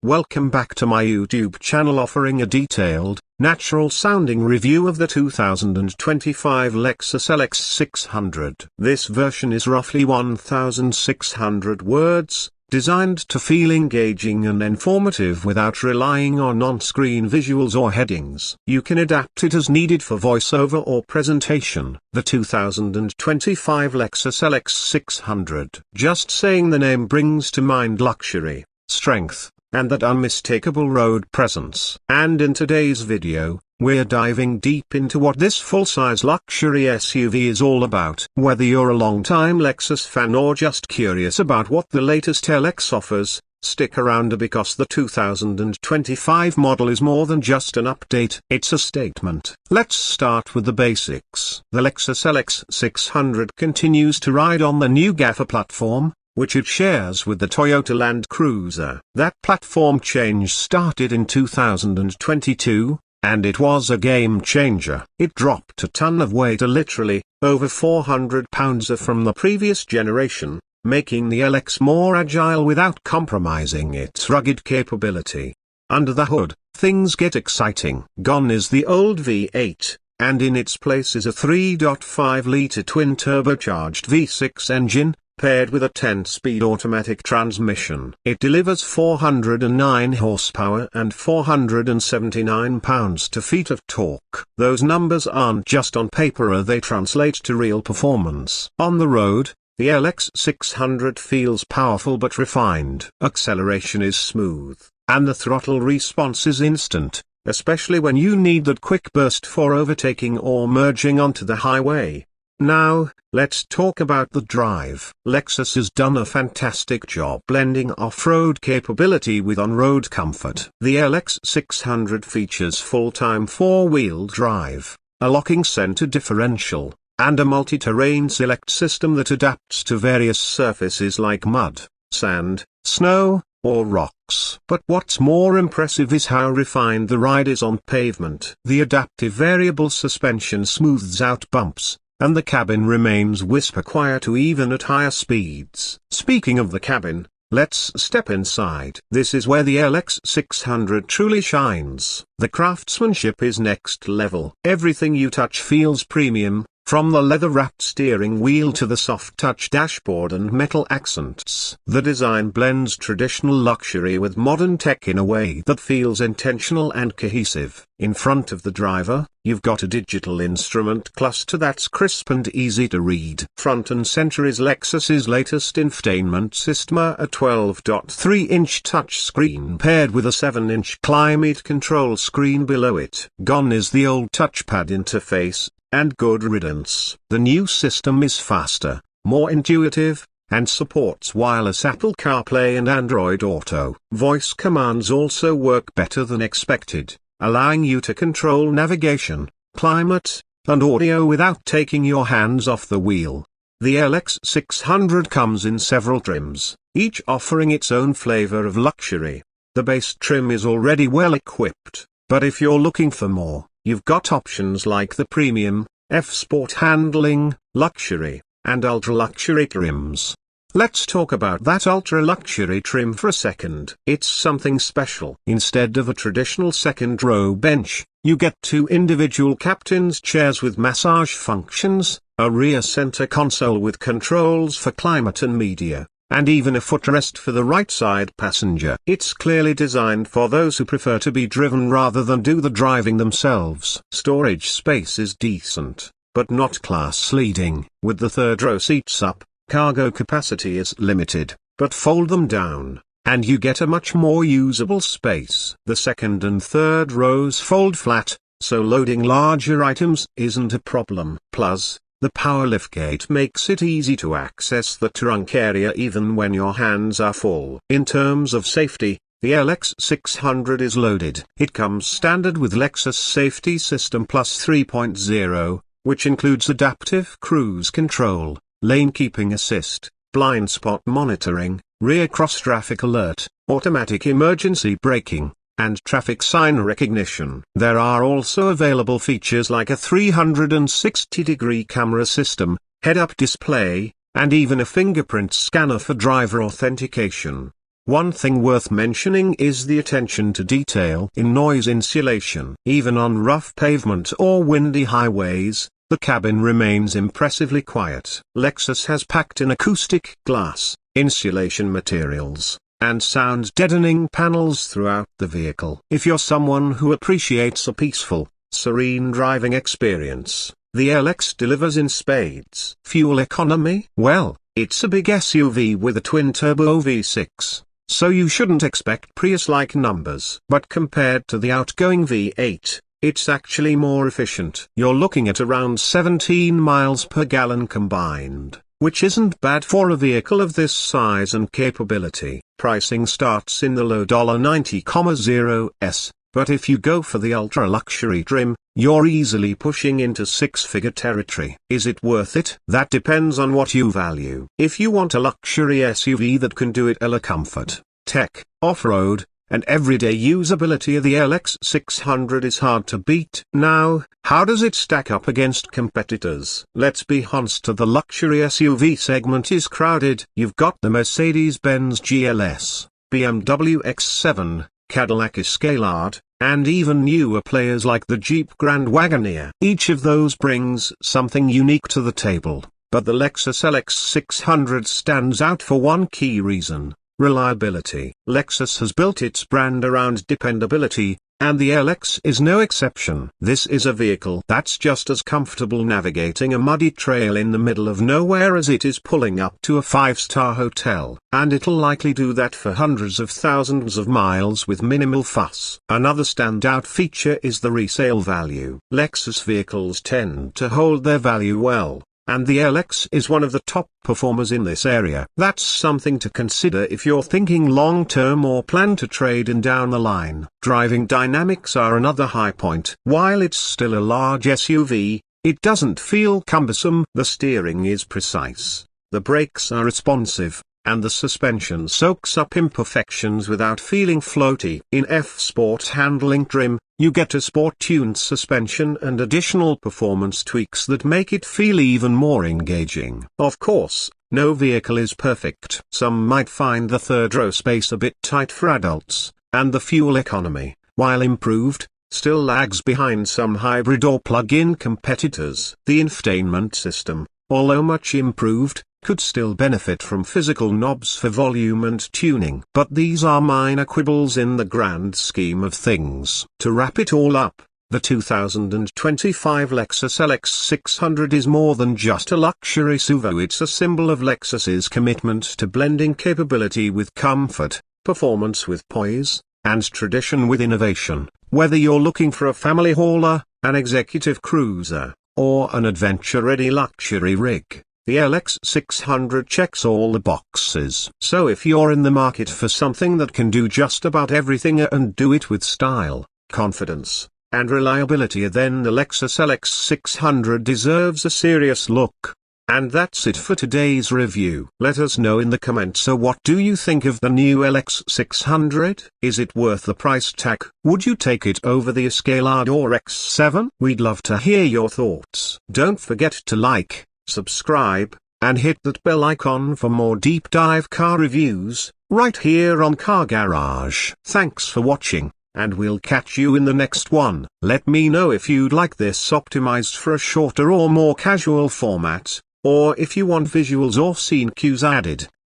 Welcome back to my YouTube channel offering a detailed, natural-sounding review of the 2025 Lexus LX 600. This version is roughly 1,600 words, designed to feel engaging and informative without relying on on-screen visuals or headings. You can adapt it as needed for voiceover or presentation. The 2025 Lexus LX 600. Just saying the name brings to mind luxury, strength, and that unmistakable road presence. And in today's video, we're diving deep into what this full-size luxury SUV is all about. Whether you're a long-time Lexus fan or just curious about what the latest LX offers, stick around because the 2025 model is more than just an update, it's a statement. Let's start with the basics. The Lexus LX 600 continues to ride on the new GAFA platform, which it shares with the Toyota Land Cruiser. That platform change started in 2022, and it was a game changer. It dropped a ton of weight, literally, over 400 pounds from the previous generation, making the LX more agile without compromising its rugged capability. Under the hood, things get exciting. Gone is the old V8, and in its place is a 3.5-litre twin-turbocharged V6 engine, paired with a 10-speed automatic transmission. It delivers 409 horsepower and 479 pounds-to-feet of torque. Those numbers aren't just on paper, they translate to real performance. On the road, the LX 600 feels powerful but refined. Acceleration is smooth, and the throttle response is instant, especially when you need that quick burst for overtaking or merging onto the highway. Now, let's talk about the drive. Lexus has done a fantastic job blending off-road capability with on-road comfort. The LX 600 features full-time four-wheel drive, a locking center differential, and a multi-terrain select system that adapts to various surfaces like mud, sand, snow, or rocks. But what's more impressive is how refined the ride is on pavement. The adaptive variable suspension smooths out bumps, and the cabin remains whisper quiet even at higher speeds. Speaking of the cabin, let's step inside. This is where the LX 600 truly shines. The craftsmanship is next level. Everything you touch feels premium, from the leather-wrapped steering wheel to the soft-touch dashboard and metal accents. The design blends traditional luxury with modern tech in a way that feels intentional and cohesive. In front of the driver, you've got a digital instrument cluster that's crisp and easy to read. Front and center is Lexus's latest infotainment system, a 12.3-inch touchscreen paired with a 7-inch climate control screen below it. Gone is the old touchpad interface, and good riddance. The new system is faster, more intuitive, and supports wireless Apple CarPlay and Android Auto. Voice commands also work better than expected, allowing you to control navigation, climate, and audio without taking your hands off the wheel. The LX 600 comes in several trims, each offering its own flavor of luxury. The base trim is already well equipped, but if you're looking for more, you've got options like the Premium, F-Sport handling, Luxury, and Ultra-Luxury trims. Let's talk about that ultra-luxury trim for a second. It's something special. Instead of a traditional second-row bench, you get two individual captain's chairs with massage functions, a rear center console with controls for climate and media, and even a footrest for the right-side passenger. It's clearly designed for those who prefer to be driven rather than do the driving themselves. Storage space is decent, but not class-leading. With the third-row seats up, cargo capacity is limited, but fold them down, and you get a much more usable space. The second and third rows fold flat, so loading larger items isn't a problem. Plus, the power liftgate makes it easy to access the trunk area even when your hands are full. In terms of safety, the LX 600 is loaded. It comes standard with Lexus Safety System Plus 3.0, which includes adaptive cruise control, lane keeping assist, blind spot monitoring, rear cross-traffic alert, automatic emergency braking, and traffic sign recognition. There are also available features like a 360-degree camera system, head-up display, and even a fingerprint scanner for driver authentication. One thing worth mentioning is the attention to detail in noise insulation. Even on rough pavement or windy highways, the cabin remains impressively quiet. Lexus has packed in acoustic glass, insulation materials, and sound-deadening panels throughout the vehicle. If you're someone who appreciates a peaceful, serene driving experience, the LX delivers in spades. Fuel economy? Well, it's a big SUV with a twin-turbo V6, so you shouldn't expect Prius-like numbers. But compared to the outgoing V8, it's actually more efficient. You're looking at around 17 miles per gallon combined, which isn't bad for a vehicle of this size and capability. Pricing starts in the low $90,000s, but if you go for the ultra-luxury trim, you're easily pushing into six-figure territory. Is it worth it? That depends on what you value. If you want a luxury SUV that can do it all, comfort, tech, off-road, and everyday usability, the LX 600 is hard to beat. Now, how does it stack up against competitors? Let's be honest, the luxury SUV segment is crowded. You've got the Mercedes-Benz GLS, BMW X7, Cadillac Escalade, and even newer players like the Jeep Grand Wagoneer. Each of those brings something unique to the table, but the Lexus LX 600 stands out for one key reason: reliability. Lexus has built its brand around dependability, and the LX is no exception. This is a vehicle that's just as comfortable navigating a muddy trail in the middle of nowhere as it is pulling up to a five-star hotel. And it'll likely do that for hundreds of thousands of miles with minimal fuss. Another standout feature is the resale value. Lexus vehicles tend to hold their value well, and the LX is one of the top performers in this area. That's something to consider if you're thinking long-term or plan to trade in down the line. Driving dynamics are another high point. While it's still a large SUV, it doesn't feel cumbersome. The steering is precise, the brakes are responsive, and the suspension soaks up imperfections without feeling floaty. In F-Sport handling trim, you get a sport-tuned suspension and additional performance tweaks that make it feel even more engaging. Of course, no vehicle is perfect. Some might find the third-row space a bit tight for adults, and the fuel economy, while improved, still lags behind some hybrid or plug-in competitors. The infotainment system, although much improved, could still benefit from physical knobs for volume and tuning. But these are minor quibbles in the grand scheme of things. To wrap it all up, the 2025 Lexus LX 600 is more than just a luxury SUV. It's a symbol of Lexus's commitment to blending capability with comfort, performance with poise, and tradition with innovation. Whether you're looking for a family hauler, an executive cruiser, or an adventure-ready luxury rig, the LX 600 checks all the boxes. So if you're in the market for something that can do just about everything and do it with style, confidence, and reliability, then the Lexus LX 600 deserves a serious look. And that's it for today's review. Let us know in the comments, so what do you think of the new LX 600? Is it worth the price tag? Would you take it over the Escalade or X7? We'd love to hear your thoughts. Don't forget to like, subscribe, and hit that bell icon for more deep dive car reviews, right here on Car Garage. Thanks for watching, and we'll catch you in the next one. Let me know if you'd like this optimized for a shorter or more casual format, or if you want visuals or scene cues added.